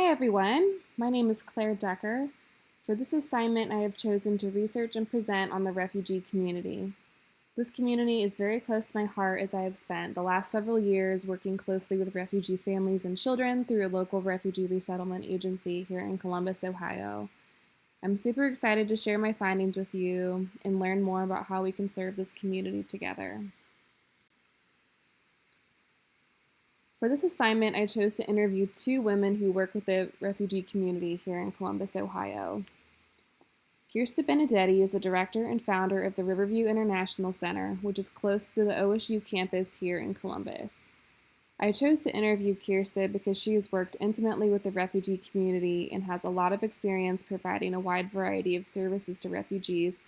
everyone, my name is Claire Decker. For this assignment, I have chosen to research and present on the refugee community. This community is very close to my heart as I have spent the last several years working closely with refugee families and children through a local refugee resettlement agency here in Columbus, Ohio. I'm super excited to share my findings with you and learn more about how we can serve this community together. For this assignment, I chose to interview two women who work with the refugee community here in Columbus, Ohio. Kirsta Benedetti is the director and founder of the Riverview International Center, which is close to the OSU campus here in Columbus. I chose to interview Kirsta because she has worked intimately with the refugee community and has a lot of experience providing a wide variety of services to refugees,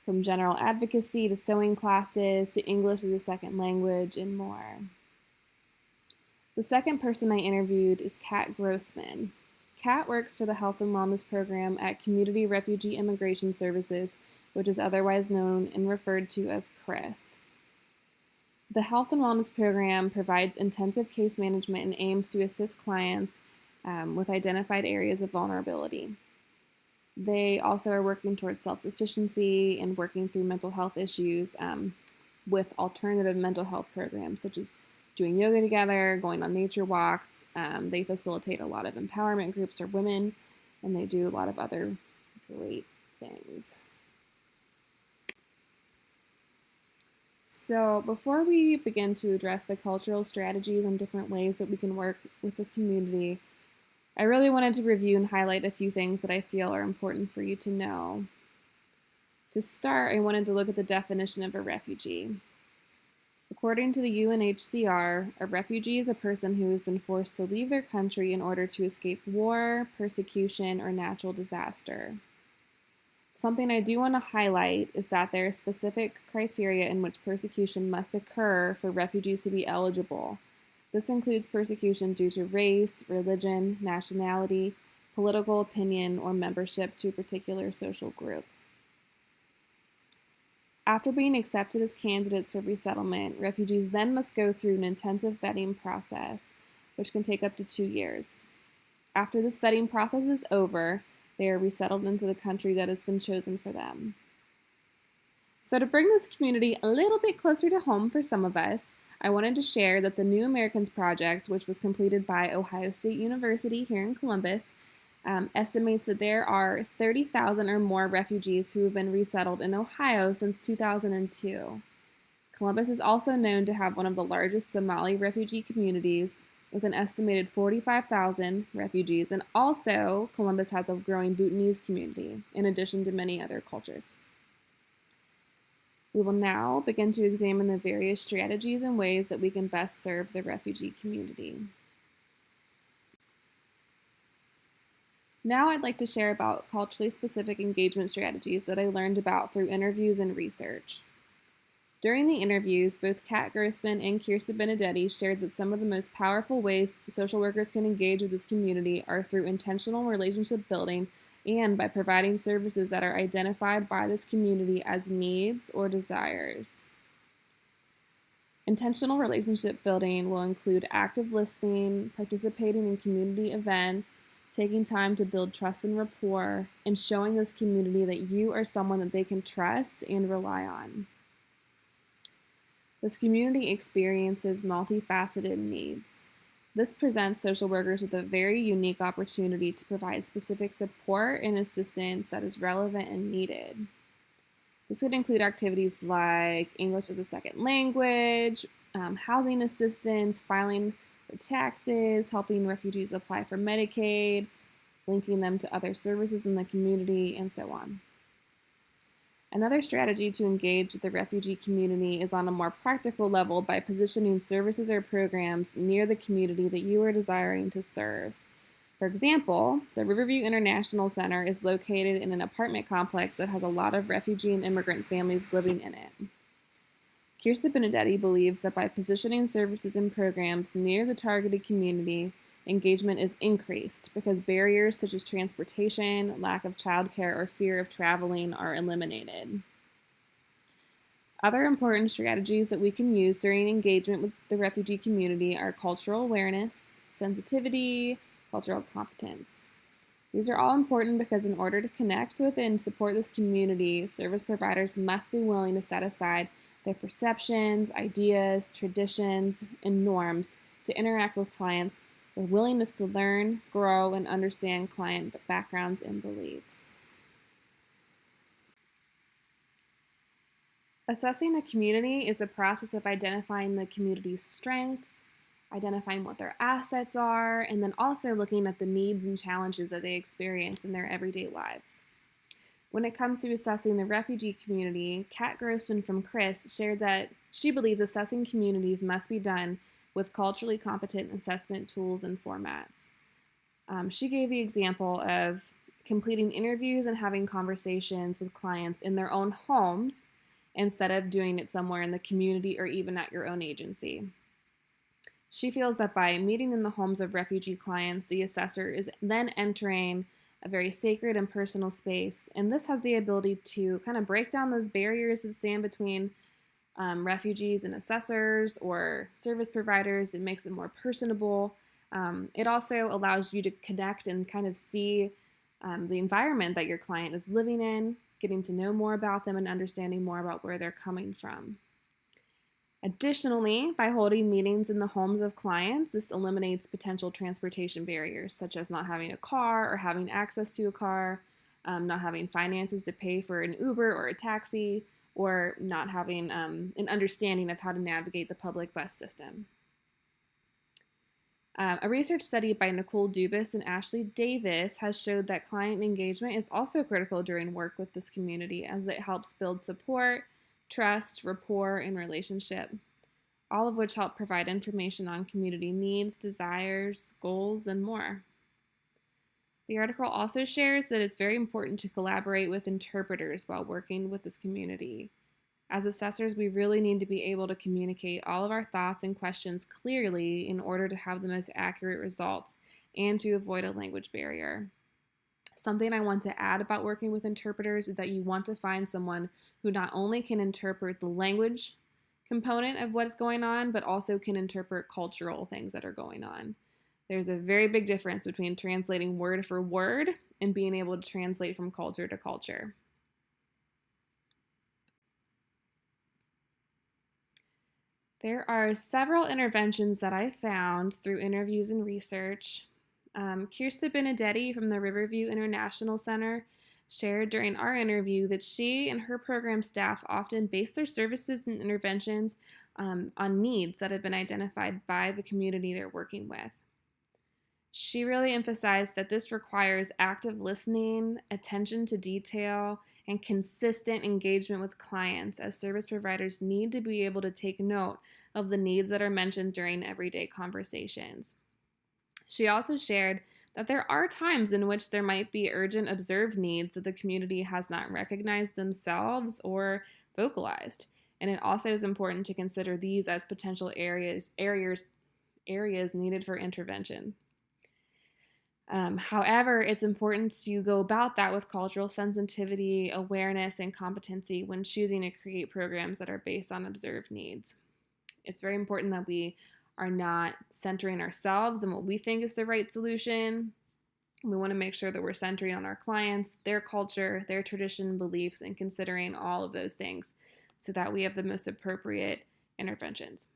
from general advocacy to sewing classes to English as a second language and more. The second person I interviewed is Kat Grossman. Kat works for the Health and Wellness Program at Community Refugee Immigration Services, which is otherwise known and referred to as CRIS. The Health and Wellness Program provides intensive case management and aims to assist clients with identified areas of vulnerability. They also are working towards self-sufficiency and working through mental health issues with alternative mental health programs such as doing yoga together, going on nature walks. They facilitate a lot of empowerment groups for women, and they do a lot of other great things. So before we begin to address the cultural strategies and different ways that we can work with this community, I really wanted to review and highlight a few things that I feel are important for you to know. To start, I wanted to look at the definition of a refugee. According to the UNHCR, a refugee is a person who has been forced to leave their country in order to escape war, persecution, or natural disaster. Something I do want to highlight is that there are specific criteria in which persecution must occur for refugees to be eligible. This includes persecution due to race, religion, nationality, political opinion, or membership to a particular social group. After being accepted as candidates for resettlement, refugees then must go through an intensive vetting process, which can take up to 2 years. After this vetting process is over, they are resettled into the country that has been chosen for them. So to bring this community a little bit closer to home for some of us, I wanted to share that the New Americans Project, which was completed by Ohio State University here in Columbus, estimates that there are 30,000 or more refugees who have been resettled in Ohio since 2002. Columbus is also known to have one of the largest Somali refugee communities, with an estimated 45,000 refugees, and also Columbus has a growing Bhutanese community, in addition to many other cultures. We will now begin to examine the various strategies and ways that we can best serve the refugee community. Now I'd like to share about culturally specific engagement strategies that I learned about through interviews and research. During the interviews, both Kat Grossman and Kirsta Benedetti shared that some of the most powerful ways social workers can engage with this community are through intentional relationship building and by providing services that are identified by this community as needs or desires. Intentional relationship building will include active listening, participating in community events, taking time to build trust and rapport, and showing this community that you are someone that they can trust and rely on. This community experiences multifaceted needs. This presents social workers with a very unique opportunity to provide specific support and assistance that is relevant and needed. This could include activities like English as a second language, housing assistance, filing for taxes, helping refugees apply for Medicaid, linking them to other services in the community, and so on. Another strategy to engage with the refugee community is on a more practical level by positioning services or programs near the community that you are desiring to serve. For example, the Riverview International Center is located in an apartment complex that has a lot of refugee and immigrant families living in it. Kirsta Benedetti believes that by positioning services and programs near the targeted community, engagement is increased because barriers such as transportation, lack of childcare, or fear of traveling are eliminated. Other important strategies that we can use during engagement with the refugee community are cultural awareness, sensitivity, cultural competence. These are all important because in order to connect with and support this community, service providers must be willing to set aside their perceptions, ideas, traditions, and norms to interact with clients with willingness to learn, grow, and understand client backgrounds and beliefs. Assessing a community is the process of identifying the community's strengths, identifying what their assets are, and then also looking at the needs and challenges that they experience in their everyday lives. When it comes to assessing the refugee community, Kat Grossman from CRIS shared that she believes assessing communities must be done with culturally competent assessment tools and formats. She gave the example of completing interviews and having conversations with clients in their own homes instead of doing it somewhere in the community or even at your own agency. She feels that by meeting in the homes of refugee clients, the assessor is then entering a very sacred and personal space, and this has the ability to kind of break down those barriers that stand between refugees and assessors or service providers. It makes it more personable. It also allows you to connect and kind of see the environment that your client is living in, getting to know more about them and understanding more about where they're coming from. Additionally, by holding meetings in the homes of clients, this eliminates potential transportation barriers, such as not having a car or having access to a car, not having finances to pay for an Uber or a taxi, or not having an understanding of how to navigate the public bus system. A research study by Nicole Dubas and Ashley Davis has showed that client engagement is also critical during work with this community, as it helps build support, trust, rapport, and relationship, all of which help provide information on community needs, desires, goals, and more. The article also shares that it's very important to collaborate with interpreters while working with this community. As assessors, we really need to be able to communicate all of our thoughts and questions clearly in order to have the most accurate results and to avoid a language barrier. Something I want to add about working with interpreters is that you want to find someone who not only can interpret the language component of what's going on, but also can interpret cultural things that are going on. There's a very big difference between translating word for word and being able to translate from culture to culture. There are several interventions that I found through interviews and research. Kirsta Benedetti from the Riverview International Center shared during our interview that she and her program staff often base their services and interventions on needs that have been identified by the community they're working with. She really emphasized that this requires active listening, attention to detail, and consistent engagement with clients, as service providers need to be able to take note of the needs that are mentioned during everyday conversations. She also shared that there are times in which there might be urgent observed needs that the community has not recognized themselves or vocalized. And it also is important to consider these as potential areas needed for intervention. However, it's important to go about that with cultural sensitivity, awareness, and competency when choosing to create programs that are based on observed needs. It's very important that we are not centering ourselves and what we think is the right solution. We want to make sure that we're centering on our clients, their culture, their tradition, beliefs, and considering all of those things so that we have the most appropriate interventions.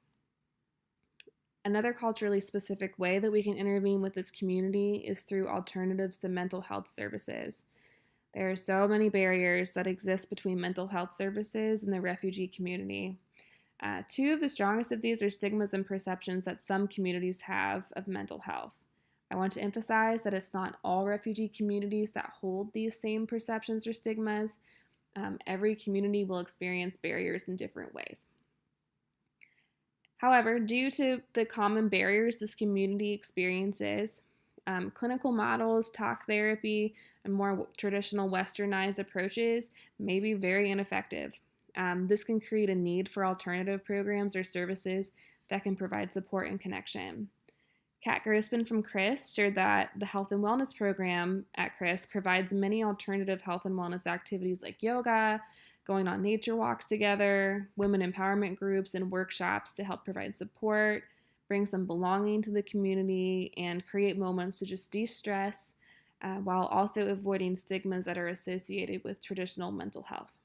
Another culturally specific way that we can intervene with this community is through alternatives to mental health services. There are so many barriers that exist between mental health services and the refugee community. Two of the strongest of these are stigmas and perceptions that some communities have of mental health. I want to emphasize that it's not all refugee communities that hold these same perceptions or stigmas. Every community will experience barriers in different ways. However, due to the common barriers this community experiences, clinical models, talk therapy, and more traditional westernized approaches may be very ineffective. This can create a need for alternative programs or services that can provide support and connection. Kat Grossman from CRIS shared that the health and wellness program at CRIS provides many alternative health and wellness activities like yoga, going on nature walks together, women empowerment groups, and workshops to help provide support, bring some belonging to the community, and create moments to just de stress while also avoiding stigmas that are associated with traditional mental health.